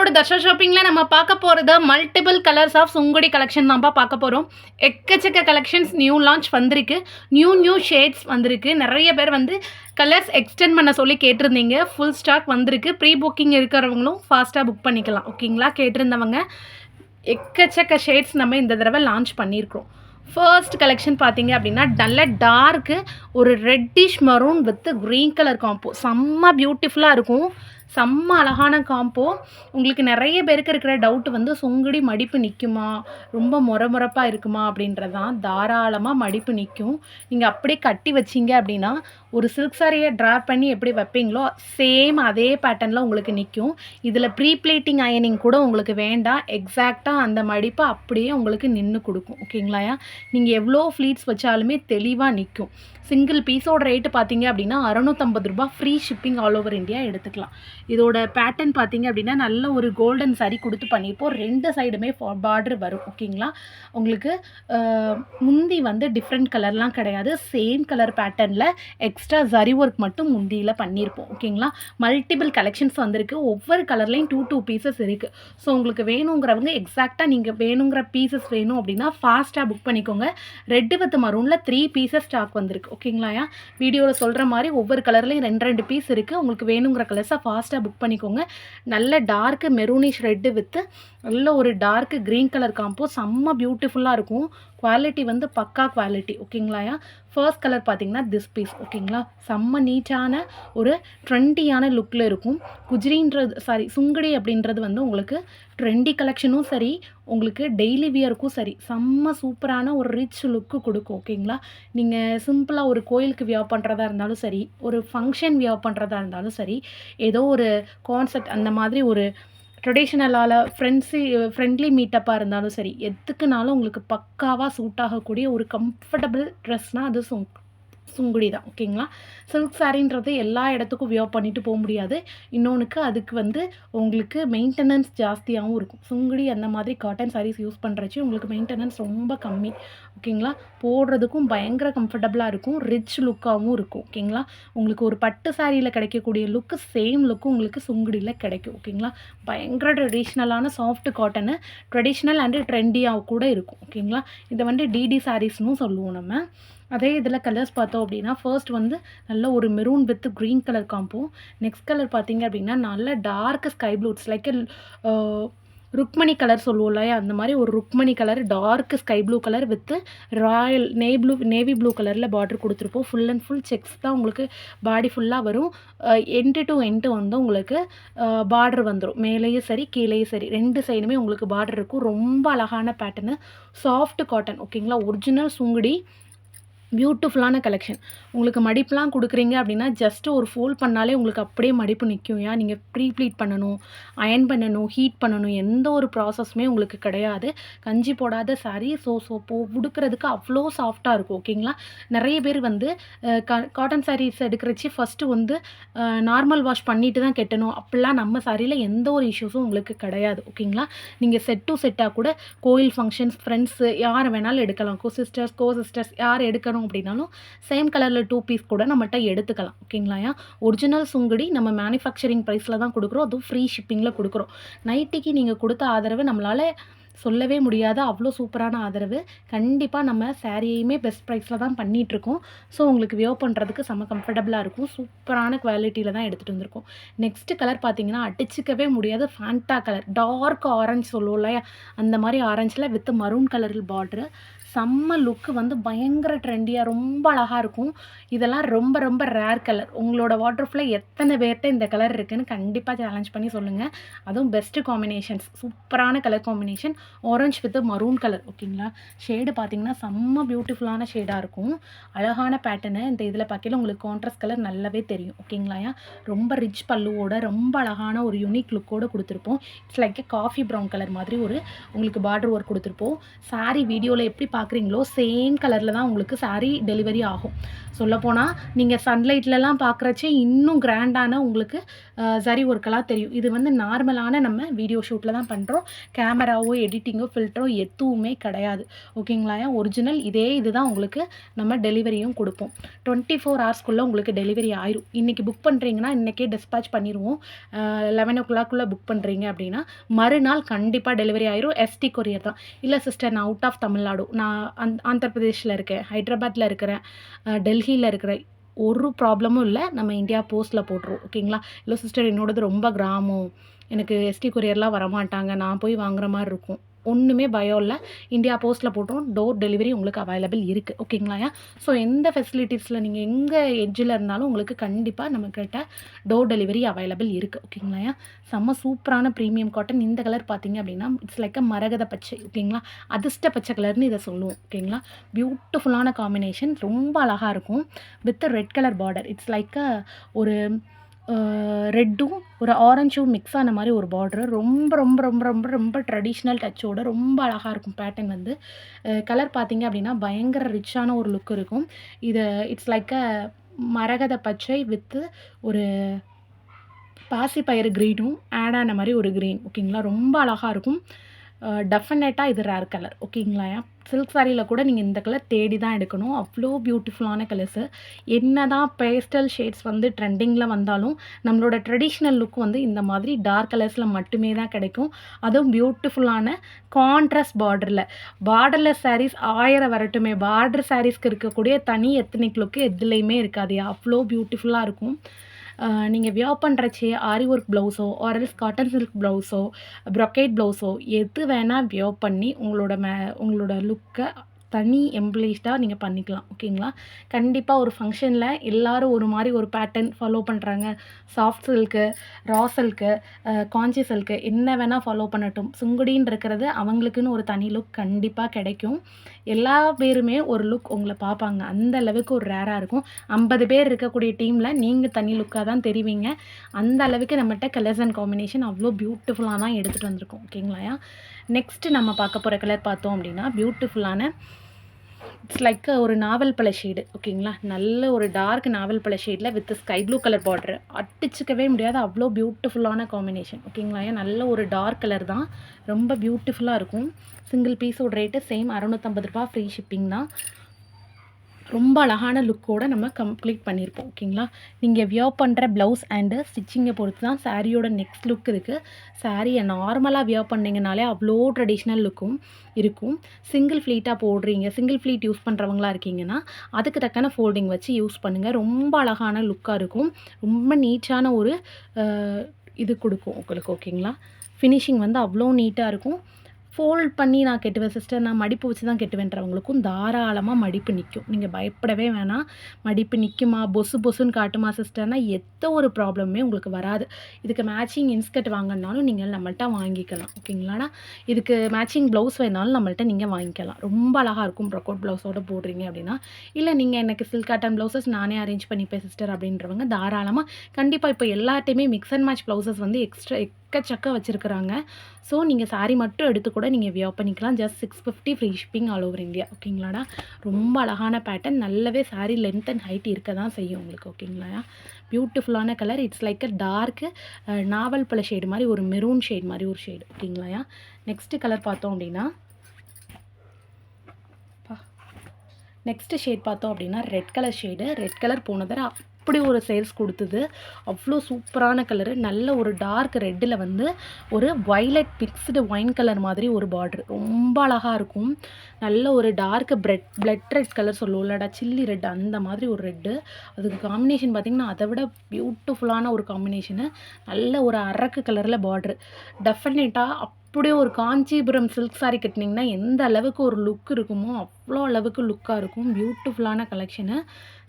நம்மளோட தர்ஷா ஷாப்பிங்கில் நம்ம பார்க்க போகிறது multiple colours of Sungudi collection தான்ப்பா பார்க்க போகிறோம். எக்கச்சக்க கலெக்ஷன்ஸ் நியூ லான்ச் வந்திருக்கு. நியூ ஷேட்ஸ் வந்திருக்கு. நிறைய பேர் வந்து கலர்ஸ் எக்ஸ்டெண்ட் பண்ண சொல்லி கேட்டிருந்தீங்க. ஃபுல் ஸ்டாக் வந்திருக்கு. ப்ரீ புக்கிங் இருக்கிறவங்களும் ஃபாஸ்ட்டாக புக் பண்ணிக்கலாம். ஓகேங்களா? கேட்டிருந்தவங்க எக்கச்சக்க ஷேட்ஸ் நம்ம இந்த தடவை லான்ச் பண்ணியிருக்கிறோம். ஃபர்ஸ்ட் கலெக்ஷன் பார்த்தீங்க அப்படின்னா நல்ல டார்க்கு ஒரு reddish maroon with green colour combo. செம்ம பியூட்டிஃபுல்லாக இருக்கும். செம்ம அழகான காம்போ. உங்களுக்கு நிறைய பேருக்கு இருக்கிற டவுட் வந்து சுங்குடி மடிப்பு நிற்குமா, ரொம்ப முறப்பாக இருக்குமா அப்படின்றது தான். தாராளமாக மடிப்பு நிற்கும். நீங்கள் அப்படியே கட்டி வச்சிங்க அப்படின்னா ஒரு சில்க் சாரியை ட்ராப் பண்ணி எப்படி வைப்பீங்களோ சேம் அதே பேட்டர்னில் உங்களுக்கு நிற்கும். இதில் ப்ரீ பிளேட்டிங் அயனிங் கூட உங்களுக்கு வேண்டாம். எக்ஸாக்டாக அந்த மடிப்பை அப்படியே உங்களுக்கு நின்று கொடுக்கும். ஓகேங்களா? நீங்கள் எவ்வளோ ஃப்ளீட்ஸ் வச்சாலுமே தெளிவாக நிற்கும். சிங்கிள் பீஸோட ரேட்டு பார்த்தீங்க அப்படின்னா 650 ரூபா. Free shipping all over India எடுத்துக்கலாம். இதோட பேட்டர்ன் பார்த்தீங்க அப்படின்னா நல்ல ஒரு கோல்டன் சாரி கொடுத்து பண்ணியிருப்போம். 2 சைடுமே பார்டர் வரும். ஓகேங்களா? உங்களுக்கு முந்தி வந்து டிஃப்ரெண்ட் கலர்லாம் கிடையாது. சேம் கலர் பேட்டர்னில் எக்ஸ்ட்ரா ஜரி ஒர்க் மட்டும் முந்தியில் பண்ணியிருப்போம். ஓகேங்களா? மல்டிபிள் கலெக்ஷன்ஸ் வந்திருக்கு. ஒவ்வொரு கலர்லேயும் 2 பீசஸ் இருக்குது. ஸோ உங்களுக்கு வேணுங்கிறவங்க எக்ஸாக்டாக நீங்கள் வேணுங்கிற பீசஸ் வேணும் அப்படின்னா ஃபாஸ்ட்டாக புக் பண்ணிக்கோங்க. ரெட்டு வித் மரூனில் 3 பீசஸ் ஸ்டாக் வந்திருக்கு. ஓகேங்களா? வீடியோவில் சொல்கிற மாதிரி ஒவ்வொரு கலர்லேயும் 2 பீஸ் இருக்குது. உங்களுக்கு வேணுங்கிற கலர்ஸை ஃபாஸ்ட்டாக புக் பண்ணிக்கோங்க. நல்ல டார்க்கு மெரூனிஷ் ரெட்டு வித் நல்ல ஒரு டார்க்கு க்ரீன் கலர் காம்போ. செம்ம பியூட்டிஃபுல்லாக இருக்கும். குவாலிட்டி வந்து பக்கா குவாலிட்டி. ஓகேங்களா? ஃபர்ஸ்ட் கலர் பார்த்தீங்கன்னா திஸ் பீஸ். ஓகேங்களா? செம்ம நீட்டான ஒரு ட்ரெண்டியான லுக்கில் இருக்கும். சுங்குடி அப்படின்றது வந்து உங்களுக்கு ட்ரெண்டி கலெக்ஷனும் சரி, உங்களுக்கு டெய்லி வியருக்கும் சரி செம்ம சூப்பரான ஒரு ரிச் லுக்கு கொடுக்கும். ஓகேங்களா? நீங்கள் சிம்பிளாக ஒரு கோயிலுக்கு வியர் பண்ணுறதா இருந்தாலும் சரி, ஒரு ஃபங்க்ஷன் வியர் பண்ணுறதா இருந்தாலும் சரி, ஏதோ ஒரு கான்செப்ட் அந்த மாதிரி ஒரு ட்ரெடிஷ்னலால் ஃப்ரெண்ட்லி மீட்டப்பாக இருந்தாலும் சரி, எதுக்குனாலும் உங்களுக்கு பக்காவாக சூட் ஆகக்கூடிய ஒரு கம்ஃபர்டபுள் ட்ரெஸ்னால் அது சுங்குடி தான். ஓகேங்களா? சில்க் சாரின்றது எல்லா இடத்துக்கும் வியர் பண்ணிட்டு போக முடியாது. இன்னொன்றுக்கு அதுக்கு வந்து உங்களுக்கு மெயின்டெனன்ஸ் ஜாஸ்தியாகவும் இருக்கும். சுங்குடி அந்த மாதிரி காட்டன் சாரீஸ் யூஸ் பண்ணுறச்சு உங்களுக்கு மெயின்டெனன்ஸ் ரொம்ப கம்மி. ஓகேங்களா? போடுறதுக்கும் பயங்கர கம்ஃபர்டபுளாக இருக்கும். ரிச் லுக்காகவும் இருக்கும். ஓகேங்களா? உங்களுக்கு ஒரு பட்டு சாரியில் கிடைக்கக்கூடிய லுக்கு சேம் லுக்கு உங்களுக்கு சுங்குடியில் கிடைக்கும். ஓகேங்களா? பயங்கர ட்ரெடிஷ்னலான சாஃப்ட் காட்டனு, ட்ரெடிஷ்னல் அண்டு ட்ரெண்டியாக கூட இருக்கும். ஓகேங்களா? இதை வந்து டிடி சாரீஸ்னும் சொல்லுவோம் நம்ம. அதே இதில் கலர்ஸ் பார்த்தோம் அப்படின்னா ஃபர்ஸ்ட் வந்து நல்ல ஒரு maroon with green colour combo. Next colour பார்த்தீங்க அப்படின்னா நல்ல dark sky blue. It's like Rukmini colour சொல்லுவோம் இல்லையா, அந்த மாதிரி ஒரு Rukmini colour dark sky blue colour with royal navy blue கலரில் பார்டர் கொடுத்துருப்போம். ஃபுல் அண்ட் ஃபுல் செக்ஸ் தான் உங்களுக்கு பாடி ஃபுல்லாக வரும். எண்டு டு எண்டு வந்து உங்களுக்கு பார்டர் வந்துடும். மேலேயும் சரி கீழேயும் சரி 2 சைடுமே உங்களுக்கு பார்டர் இருக்கும். ரொம்ப அழகான பேட்டர்னு, சாஃப்ட் காட்டன். ஓகேங்களா? ஒரிஜினல் சுங்குடி பியூட்டிஃபுல்லான கலெக்ஷன். உங்களுக்கு மடிப்புலாம் கொடுக்குறீங்க அப்படின்னா ஜஸ்ட்டு ஒரு ஃபோல்ட் பண்ணாலே உங்களுக்கு அப்படியே மடிப்பு நிற்கும். நீங்கள் ப்ரீ ப்ளீட் பண்ணணும், அயன் பண்ணணும், ஹீட் பண்ணணும், எந்த ஒரு ப்ராசஸுமே உங்களுக்கு கிடையாது. கஞ்சி போடாத சாரீ உடுக்கிறதுக்கு அவ்வளோ சாஃப்டாக இருக்கும். ஓகேங்களா? நிறைய பேர் வந்து காட்டன் சாரீஸ் எடுக்கிறச்சி ஃபஸ்ட்டு வந்து நார்மல் வாஷ் பண்ணிட்டு தான் கட்டணும். அப்படிலாம் நம்ம சாரியில் எந்த ஒரு இஷ்யூஸும் உங்களுக்கு கிடையாது. ஓகேங்களா? நீங்கள் செட் டு செட்டாக கூட கோயில் ஃபங்க்ஷன்ஸ், ஃப்ரெண்ட்ஸு யார் வேணாலும் எடுக்கலாம். கோ சிஸ்டர்ஸ் யார் எடுக்கணும் அப்படின்னாலும் சேம் கலரில் 2 பீஸ் கூட நம்மகிட்ட எடுத்துக்கலாம். ஓகேங்களா? ஒரிஜினல் சுங்குடி நம்ம மேனுஃபேக்சரிங் ப்ரைஸில் தான் கொடுக்குறோம். அதுவும் ஃப்ரீ ஷிப்பிங்கில் கொடுக்குறோம். நைட்டிக்கு நீங்கள் கொடுத்த ஆதரவு நம்மளால் சொல்லவே முடியாத அவ்வளோ சூப்பரான ஆதரவு. கண்டிப்பாக நம்ம சாரியுமே பெஸ்ட் ப்ரைஸில் தான் பண்ணிகிட்ருக்கோம். ஸோ உங்களுக்கு வியர் பண்ணுறதுக்கு செம்ம கம்ஃபர்டபுளாக இருக்கும். சூப்பரான குவாலிட்டியில் தான் எடுத்துகிட்டு வந்திருக்கோம். நெக்ஸ்ட்டு கலர் பார்த்தீங்கன்னா அடிச்சிக்கவே முடியாத ஃபேண்டா கலர், டார்க் ஆரஞ்சு சொல்லுவோம் இல்லையா, அந்த மாதிரி ஆரஞ்சில் வித் மரூன் கலரில் பார்டரு. செம்ம லுக்கு வந்து பயங்கர ட்ரெண்டியாக ரொம்ப அழகாக இருக்கும். இதெல்லாம் ரொம்ப ரொம்ப ரேர் கலர். உங்களோட வாட்ரோஃபில் எத்தனை பேர்கிட்ட இந்த கலர் இருக்குதுன்னு கண்டிப்பாக சேலஞ்ச் பண்ணி சொல்லுங்கள். அதுவும் பெஸ்ட்டு காம்பினேஷன்ஸ், சூப்பரான colour combination. Orange with maroon colour. ஓகேங்களா? ஷேடு பார்த்தீங்கன்னா செம்ம பியூட்டிஃபுல்லான ஷேடாக இருக்கும். அழகான பேட்டர்னு. இந்த இதில் பார்க்கல உங்களுக்கு கான்ட்ராஸ்ட் கலர் நல்லாவே தெரியும். ஓகேங்களா? ரொம்ப ரிச் பல்லுவோட ரொம்ப அழகான ஒரு யூனிக் லுக்கோடு கொடுத்துருப்போம். It's like coffee brown colour மாதிரி ஒரு உங்களுக்கு பார்டர் ஒர்க் கொடுத்துருப்போம். சாரி வீடியோவில் எப்படி பார்க்குறீங்களோ சேம் கலரில் தான் உங்களுக்கு சாரீ டெலிவரி ஆகும். சொல்லப்போனால் நீங்கள் சன்லைட்லலாம் பார்க்குறச்சே இன்னும் கிராண்டான உங்களுக்கு சரி ஒர்க்கெல்லாம் தெரியும். இது வந்து நார்மலான நம்ம வீடியோ ஷூட்டில் தான் பண்ணுறோம். கேமராவோ எடிட்டிங்கோ ஃபில்டரோ எதுவுமே கிடையாது. ஓகேங்களா? ஒரிஜினல் இது தான் உங்களுக்கு நம்ம டெலிவரியும் கொடுப்போம். 24 ஹவர்ஸ்க்குள்ளே உங்களுக்கு டெலிவரி ஆயிரும். இன்றைக்கி புக் பண்ணுறீங்கன்னா இன்றைக்கே டிஸ்பேச் பண்ணிடுவோம். 11 o'clock புக் பண்ணுறீங்க அப்படின்னா மறுநாள் கண்டிப்பாக டெலிவரி ஆயிரும். எஸ்டி கொரியர் தான். இல்லை சிஸ்டர் நான் அவுட் ஆஃப் தமிழ்நாடு, நான் ஆந்திர பிரதேஷில் இருக்கேன், ஹைதராபாத்தில் இருக்கிறேன், டெல்லியில் இருக்கிறேன், ஒரு ப்ராப்ளமும் இல்லை. நம்ம இந்தியா போஸ்ட்டில் போட்டுருவோம். ஓகேங்களா? இல்லை சிஸ்டர் என்னோடது ரொம்ப கிராமம், எனக்கு எஸ்டி கொரியர்லாம் வரமாட்டாங்க, நான் போய் வாங்குற மாதிரி இருக்கும், ஒன்றுமே பயம் இல்லை. இந்தியா போஸ்ட்டில் போட்டுரும். டோர் டெலிவரி உங்களுக்கு அவைலபிள் இருக்குது. ஓகேங்களாயா? ஸோ எந்த ஃபெசிலிட்டிஸில் நீங்கள் எங்கே எட்ஜில் இருந்தாலும் உங்களுக்கு கண்டிப்பாக நம்மக்கிட்ட டோர் டெலிவரி அவைலபிள் இருக்குது. ஓகேங்களாயா? செம்ம சூப்பரான ப்ரீமியம் காட்டன். இந்த கலர் பார்த்தீங்க அப்படின்னா இட்ஸ் லைக் மரகத பச்சை. ஓகேங்களா? அதிர்ஷ்ட பச்சை கலர்னு இதை சொல்லுவோம். ஓகேங்களா? பியூட்டிஃபுல்லான காம்பினேஷன், ரொம்ப அழகாக இருக்கும். With red colour border. It's like ஒரு ரெட்டும் ஒரு ஆரஞ்சும் மிக்ஸ் ஆன மாதிரி ஒரு பார்டரு. ரொம்ப ரொம்ப ரொம்ப ரொம்ப ரொம்ப ட்ரெடிஷ்னல் டச்சோட ரொம்ப அழகாக இருக்கும் பேட்டர்ன் வந்து. கலர் பார்த்தீங்க அப்படின்னா பயங்கர ரிச்சான ஒரு லுக் இருக்கும். இது இட்ஸ் லைக் மரகத பச்சை வித்து ஒரு பாசிப்பயிறு க்ரீனும் ஆட் ஆன மாதிரி ஒரு க்ரீன். ஓகேங்களா? ரொம்ப அழகாக இருக்கும். டெஃபினட்டாக இது ரேர் கலர். ஓகேங்களா? சில்க் சாரியில் கூட நீங்கள் இந்த கலர் தேடி தான் எடுக்கணும். அவ்வளோ பியூட்டிஃபுல்லான கலர்ஸு. என்ன தான் பேஸ்டல் ஷேட்ஸ் வந்து ட்ரெண்டிங்கில் வந்தாலும் நம்மளோட ட்ரெடிஷ்னல் லுக் வந்து இந்த மாதிரி டார்க் கலர்ஸில் மட்டுமே தான் கிடைக்கும். அதுவும் பியூட்டிஃபுல்லான கான்ட்ராஸ்ட் பார்டர்லெஸ் சாரீஸ் 1000 வரட்டுமே, பார்டர் சாரீஸ்க்கு இருக்கக்கூடிய தனி எத்தனிக் லுக்கு எதுலேயுமே இருக்காது. அவ்வளோ பியூட்டிஃபுல்லாக இருக்கும். நீங்கள் வியர் பண்ணுறச்சே ஆரி ஒர்க் ப்ளவுஸோ ஆர்எல்ஸ் காட்டன் சில்க் ப்ளவுஸோ ப்ரொக்கேட் ப்ளவுஸோ எது வேணால் வியர் பண்ணி உங்களோட லுக்கை தனி எம்ப்ளீஸ்டாக நீங்கள் பண்ணிக்கலாம். ஓகேங்களா? கண்டிப்பாக ஒரு ஃபங்க்ஷனில் எல்லோரும் ஒரு மாதிரி ஒரு பேட்டர்ன் ஃபாலோ பண்ணுறாங்க. சாஃப்ட் சில்க்கு, ரா சில்க்கு, காஞ்சி சில்க்கு என்ன வேணால் ஃபாலோ பண்ணட்டும். சுங்குடின்னு இருக்கிறது அவங்களுக்குன்னு ஒரு தனி லுக் கண்டிப்பாக கிடைக்கும். எல்லா பேருமே ஒரு லுக் உங்களை பார்ப்பாங்க. அந்த அளவுக்கு ஒரு ரேராக இருக்கும். 50 பேர் இருக்கக்கூடிய டீமில் நீங்கள் தனி லுக்காக தான் தெரிவிங்க. அந்த அளவுக்கு நம்மகிட்ட கலர்ஸ் அண்ட் காம்பினேஷன் அவ்வளோ பியூட்டிஃபுல்லாக தான் எடுத்துகிட்டு வந்திருக்கோம். ஓகேங்களா? நெக்ஸ்ட்டு நம்ம பார்க்க போகிற கலர் பார்த்தோம் அப்படின்னா பியூட்டிஃபுல்லான இட்ஸ் லைக் ஒரு நாவல் பழ ஷேடு. ஓகேங்களா? நல்ல ஒரு டார்க் நாவல் பழ ஷேடில் with sky blue colour border. அடிச்சிக்கவே முடியாது, அவ்வளோ பியூட்டிஃபுல்லான காம்பினேஷன். ஓகேங்களா? நல்ல ஒரு டார்க் கலர் தான், ரொம்ப பியூட்டிஃபுல்லாக இருக்கும். சிங்கிள் பீஸோட ரேட்டு சேம் 650 ரூபா, ஃப்ரீ ஷிப்பிங் தான். ரொம்ப அழகான லுக்கோடு நம்ம கம்ப்ளீட் பண்ணியிருப்போம். ஓகேங்களா? நீங்கள் வியர் பண்ணுற ப்ளவுஸ் அண்டு ஸ்டிச்சிங்கை பொறுத்து தான் சாரியோட நெக்ஸ்ட் லுக் இருக்குது. சாரியை நார்மலாக வியர் பண்ணிங்கனாலே அவ்வளோ ட்ரெடிஷ்னல் லுக்கும் இருக்கும். சிங்கிள் ஃப்ளீட்டாக போடுறீங்க, சிங்கிள் ஃப்ளீட் யூஸ் பண்ணுறவங்களா இருக்கீங்கன்னா அதுக்கு தக்கன ஃபோல்டிங் வச்சு யூஸ் பண்ணுங்கள். ரொம்ப அழகான லுக்காக இருக்கும். ரொம்ப நீட்டான ஒரு இது கொடுக்கும் உங்களுக்கு. ஓகேங்களா? ஃபினிஷிங் வந்து அவ்வளோ நீட்டாக இருக்கும். ஃபோல்ட் பண்ணி நான் கட்டுவேன் சிஸ்டர், நான் மடிப்பு வச்சு தான் கட்டுவேன்றவங்களுக்கும் தாராளமாக மடிப்பு நிற்கும். நீங்கள் பயப்படவே வேணாம். மடிப்பு நிற்குமா, பொசுன்னு காட்டுமா சிஸ்டர்னால் எந்த ஒரு ப்ராப்ளமுமே உங்களுக்கு வராது. இதுக்கு மேட்சிங் இன்ஸ்கர்ட் வாங்கினாலும் நீங்கள் நம்மள்ட்ட வாங்கிக்கலாம். ஓகேங்களாண்ணா? இதுக்கு மேட்சிங் ப்ளவுஸ் வேணாலும் நம்மள்ட்ட நீங்கள் வாங்கிக்கலாம். ரொம்ப அழகாக இருக்கும் ப்ரொக்கோட் ப்ளவுஸோடு போடுறீங்க அப்படின்னா. இல்லை நீங்கள் எனக்கு சில்க் காட்டன் ப்ளவுசஸ் நானே அரேஞ்ச் பண்ணிப்பேன் சிஸ்டர் அப்படின்றவங்க தாராளமாக கண்டிப்பாக இப்போ எல்லாத்தையுமே மிக்ஸ் அண்ட் மேட்ச் ப்ளவுசஸ் வந்து எக்கச்சக்க வச்சுருக்குறாங்க. ஸோ நீங்கள் சாரீ மட்டும் எடுத்து கூட நீங்கள் வியர் பண்ணிக்கலாம். Just 650 free shipping all over India. ஓகேங்களாடா? ரொம்ப அழகான பேட்டர்ன். நல்லாவே சாரீ லென்த் அண்ட் ஹைட் இருக்க தான் செய்யும் உங்களுக்கு. ஓகேங்களா? பியூட்டிஃபுல்லான colour. It's like a dark நாவல் பழ ஷேடு மாதிரி ஒரு மெரூன் ஷேட் மாதிரி ஒரு ஷேடு. ஓகேங்களா? நெக்ஸ்ட்டு கலர் பார்த்தோம் அப்படின்னா நெக்ஸ்ட்டு ஷேட் பார்த்தோம் அப்படின்னா red colour shade. Red colour போன தடவை அப்படி ஒரு சேல்ஸ் கொடுத்தது. அவ்வளோ சூப்பரான கலரு. நல்ல ஒரு டார்க் ரெட்டில் வந்து ஒரு வைலட் மிக்ஸ்டு ஒயின் கலர் மாதிரி ஒரு பார்டர். ரொம்ப அழகாக இருக்கும். நல்ல ஒரு டார்க் பிளட் ரெட் கலர் சொல்லுவோம்லடா, சில்லி ரெட், அந்த மாதிரி ஒரு ரெட்டு. அதுக்கு காம்பினேஷன் பார்த்திங்கன்னா அதை விட பியூட்டிஃபுல்லான ஒரு காம்பினேஷனு. நல்ல ஒரு அரக்கு கலரில் பார்டரு. டெஃபினட்டாக அப்படியே ஒரு காஞ்சிபுரம் சில்க் சாரீ கட்டினீங்கன்னா எந்த அளவுக்கு ஒரு லுக் இருக்குமோ அவ்வளோ அளவுக்கு லுக்காக இருக்கும். பியூட்டிஃபுல்லான கலெக்ஷனு.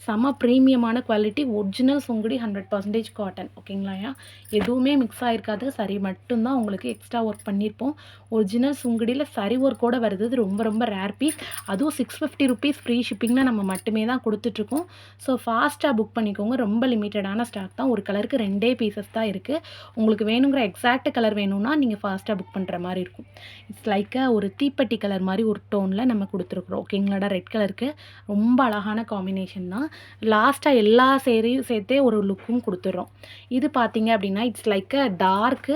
செம ப்ரீமியமான குவாலிட்டி. Original Sungudi 100% cotton. ஓகேங்களா? எதுவுமே மிக்ஸ் ஆகிருக்காது. சரி மட்டும்தான் உங்களுக்கு எக்ஸ்ட்ரா ஒர்க் பண்ணியிருப்போம். ஒரிஜினல் சுங்குடியில் சரி ஒர்க்கோடு வருது. ரொம்ப ரொம்ப ரேர் பீஸ். அதுவும் 650 ருபீஸ் ஃப்ரீ ஷிப்பிங்னா நம்ம மட்டுமே தான் கொடுத்துட்ருக்கோம். ஸோ ஃபாஸ்ட்டாக புக் பண்ணிக்கோங்க. ரொம்ப லிமிட்டடான ஸ்டாக் தான். ஒரு கலருக்கு 2 பீசஸ் தான் இருக்குது. உங்களுக்கு வேணுங்கிற எக்ஸாக்ட் கலர் வேணும்னா நீங்கள் ஃபாஸ்ட்டாக புக் பண்ணுற மாதிரி இருக்கும். இட்ஸ் லைக் ஒரு தீப்பெட்டி கலர் மாதிரி ஒரு டோனில் நம்ம கொடுத்துருக்குறோம். ஓகேங்களாடா. ரெட் கலருக்கு ரொம்ப அழகான காம்பினேஷன் தான். லாஸ்ட்டாக எல்லா சேரீயும் சேர்த்தே ஒரு லுக்கும் கொடுத்துட்றோம். இது பார்த்தீங்க அப்படின்னா it's like a dark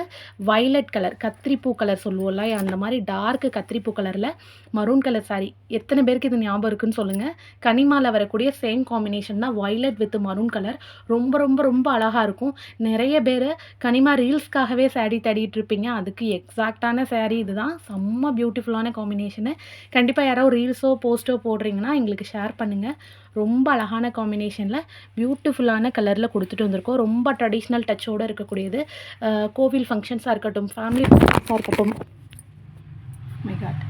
violet colour, கத்திரிப்பூ கலர் சொல்லுவோம்ல, அந்த மாதிரி டார்க்கு கத்திரிப்பூ கலரில் மரூன் கலர் சாரீ. எத்தனை பேருக்கு இது ஞாபகம் இருக்குன்னு சொல்லுங்கள். கனிமாவில் வரக்கூடிய சேம் காம்பினேஷன் தான், வைலட் வித் மரூன் கலர். ரொம்ப ரொம்ப ரொம்ப அழகாக இருக்கும். நிறைய பேர் கனிமா ரீல்ஸ்க்காகவே சாரீ தேடிட்டு இருப்பீங்க. அதுக்கு எக்ஸாக்டான சாரீ இதுதான். செம்ம பியூட்டிஃபுல்லான காம்பினேஷனு. கண்டிப்பாக யாரோ ரீல்ஸோ போஸ்ட்டோ போடுறீங்கன்னா எங்களுக்கு ஷேர் பண்ணுங்கள். ரொம்ப அழகான காம்பினேஷனில் பியூட்டிஃபுல்லான கலரில் கொடுத்துட்டு வந்திருக்கோம். ரொம்ப ட்ரெடிஷ்னல் டச்சோடு இருக்கக்கூடியது. கோவில் ஃபங்க்ஷன்ஸாக இருக்கட்டும், ஃபேமிலி ஃபங்க்ஷன்ஸாக இருக்கட்டும், மை காட்,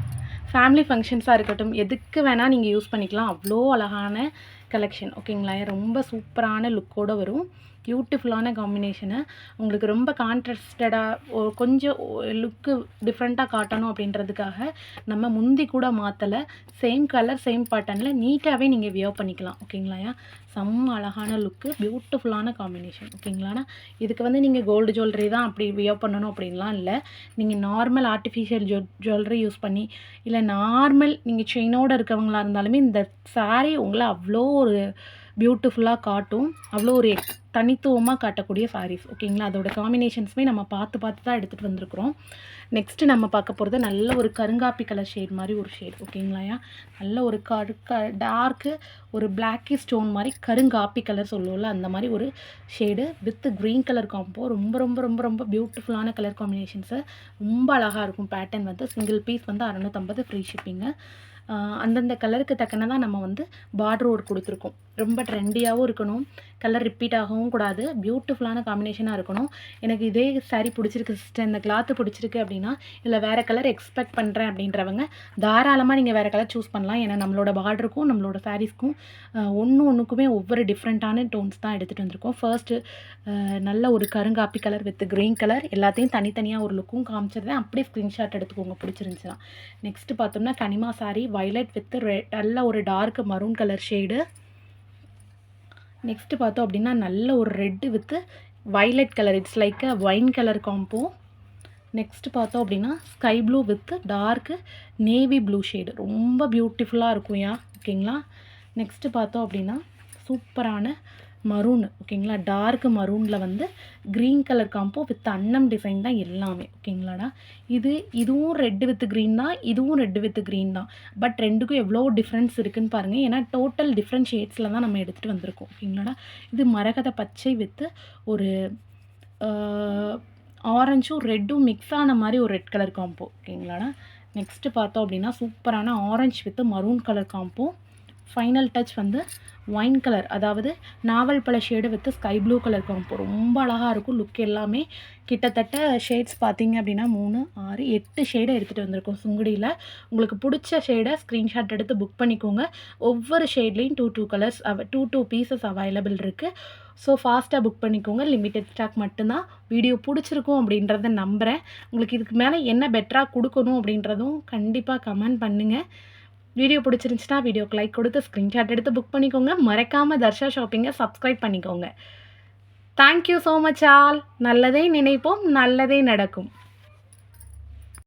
ஃபேமிலி ஃபங்க்ஷன்ஸாக இருக்கட்டும், எதுக்கு வேணால் நீங்கள் யூஸ் பண்ணிக்கலாம். அவ்வளோ அழகான கலெக்ஷன் ஓகேங்களா. ரொம்ப சூப்பரான லுக்கோடு வரும். பியூட்டிஃபுல்லான காம்பினேஷனு. உங்களுக்கு ரொம்ப கான்ட்ராஸ்டடாக கொஞ்சம் லுக்கு டிஃப்ரெண்ட்டாக காட்டணும் அப்படின்றதுக்காக நம்ம முந்தி கூட மாற்றலை. சேம் கலர் சேம் பேட்டர்னில் நீட்டாகவே நீங்கள் வியர் பண்ணிக்கலாம் ஓகேங்களாயா. செம்ம அழகான லுக்கு, பியூட்டிஃபுல்லான காம்பினேஷன் ஓகேங்களாண்ணா. இதுக்கு நீங்கள் கோல்டு ஜுவல்லரி தான் அப்படி வியர் பண்ணணும் அப்படின்லாம் இல்லை. நீங்கள் நார்மல் ஆர்டிஃபிஷியல் ஜுவல்லரி யூஸ் பண்ணி, இல்லை நார்மல் நீங்கள் செயினோடு இருக்கவங்களாக இருந்தாலுமே இந்த சாரீ உங்களை அவ்வளோ ஒரு பியூட்டிஃபுல்லாக காட்டும். அவ்வளோ ஒரு தனித்துவமாக காட்டக்கூடிய சாரீஸ் ஓகேங்களா. அதோட காம்பினேஷன்ஸுமே நம்ம பார்த்து பார்த்து தான் எடுத்துகிட்டு வந்திருக்கிறோம். நெக்ஸ்ட்டு நம்ம பார்க்க போகிறது நல்ல ஒரு கருங்காப்பி கலர் ஷேட் மாதிரி ஒரு ஷேட் ஓகேங்களாயா. நல்ல ஒரு டார்க்கு ஒரு பிளாக்கி ஸ்டோன் மாதிரி கருங்காப்பி கலர் சொல்லுவோம்ல, அந்த மாதிரி ஒரு shade with green colour combo. ரொம்ப ரொம்ப ரொம்ப ரொம்ப பியூட்டிஃபுல்லான கலர் காம்பினேஷன்ஸு. ரொம்ப அழகாக இருக்கும். Pattern single piece 650 free shipping. அந்தந்த கலருக்கு தக்கனதான் நம்ம பார்டர் ஒர்க் கொடுத்துருக்கோம். ரொம்ப ட்ரெண்டியாகவும் இருக்கணும், கலர் ரிப்பீட் ஆகவும் கூடாது, பியூட்டிஃபுல்லான காம்பினேஷனாக இருக்கணும். எனக்கு இதே சாரீ பிடிச்சிருக்கு சிஸ்டர், இந்த கிளாத்து பிடிச்சிருக்கு அப்படின்னா, இல்லை வேறு கலர் எக்ஸ்பெக்ட் பண்ணுறேன் அப்படின்றவங்க தாராளமாக நீங்கள் வேறு கலர் சூஸ் பண்ணலாம். ஏன்னா நம்மளோட பார்டருக்கும் நம்மளோட சாரீஸ்க்கும் ஒன்றுக்குமே ஒவ்வொரு டிஃப்ரெண்ட்டான டோன்ஸ் தான் எடுத்துகிட்டு வந்திருக்கோம். ஃபர்ஸ்ட்டு நல்ல ஒரு கருங்காப்பி கலர் வித் க்ரீன் கலர் எல்லாத்தையும் தனித்தனியாக ஒரு லுக்கும் காமிச்சிருந்தேன். அப்படியே ஸ்க்ரீன்ஷாட் எடுத்துக்கோங்க பிடிச்சிருந்துச்சுன்னா. நெக்ஸ்ட்டு பார்த்தோம்னா கனிமா சாரீ வைலட் வித் நல்ல ஒரு dark maroon colour shade. Next பார்த்தோம் அப்படின்னா நல்ல ஒரு red with violet colour, it's like a wine colour combo. Next பார்த்தோம் அப்படின்னா sky blue with dark navy blue shade. ரொம்ப பியூட்டிஃபுல்லாக இருக்கும் ஓகேங்களா. நெக்ஸ்ட்டு பார்த்தோம் அப்படின்னா சூப்பரான மரூன் ஓகேங்களா. டார்க் மரூனில் க்ரீன் கலர் காம்போ வித் அன்னம் டிசைன் தான் எல்லாமே ஓகேங்களாடா. இதுவும் ரெட்டு வித் க்ரீன் தான், இதுவும் ரெட்டு வித் க்ரீன் தான். பட் ரெண்டுக்கும் எவ்வளோ டிஃப்ரென்ஸ் இருக்குதுன்னு பாருங்கள். ஏன்னா டோட்டல் டிஃப்ரெண்ட் ஷேட்ஸில் தான் நம்ம எடுத்துகிட்டு வந்திருக்கோம் ஓகேங்களாடா. இது மரகத பச்சை வித்து ஒரு ஆரஞ்சும் ரெட்டும் மிக்ஸ் ஆன மாதிரி ஒரு ரெட் கலர் காம்போ ஓகேங்களாடா. நெக்ஸ்ட்டு பார்த்தோம் அப்படின்னா சூப்பரான orange with maroon colour combo. Final touch wine colour, அதாவது நாவல் பழ shade with sky blue colour combo. ரொம்ப அழகாக இருக்கும் லுக் எல்லாமே. கிட்டத்தட்ட ஷேட்ஸ் பார்த்தீங்க அப்படின்னா 3, 6, 8 ஷேடை எடுத்துகிட்டு வந்திருக்கோம் சுங்குடியில். உங்களுக்கு பிடிச்ச ஷேடை ஸ்க்ரீன்ஷாட் எடுத்து புக் பண்ணிக்கோங்க. ஒவ்வொரு ஷேட்லேயும் 2 கலர்ஸ் 2 பீசஸ் அவைலபிள் இருக்குது. ஸோ ஃபாஸ்ட்டாக புக் பண்ணிக்கோங்க. லிமிட்டட் ஸ்டாக் மட்டும்தான். வீடியோ பிடிச்சிருக்கும் அப்படின்றத நம்புகிறேன். உங்களுக்கு இதுக்கு மேலே என்ன பெட்டராக கொடுக்கணும் அப்படின்றதும் கண்டிப்பாக கமெண்ட் பண்ணுங்கள். வீடியோ பிடிச்சிருந்துச்சுன்னா வீடியோக்கு லைக் கொடுத்து ஸ்க்ரீன்ஷாட் எடுத்து புக் பண்ணிக்கோங்க. மறக்காமல் தர்ஷா ஷாப்பிங்கை சப்ஸ்கிரைப் பண்ணிக்கோங்க. Thank you so much all. நல்லதே நினைப்போம், நல்லதே நடக்கும்.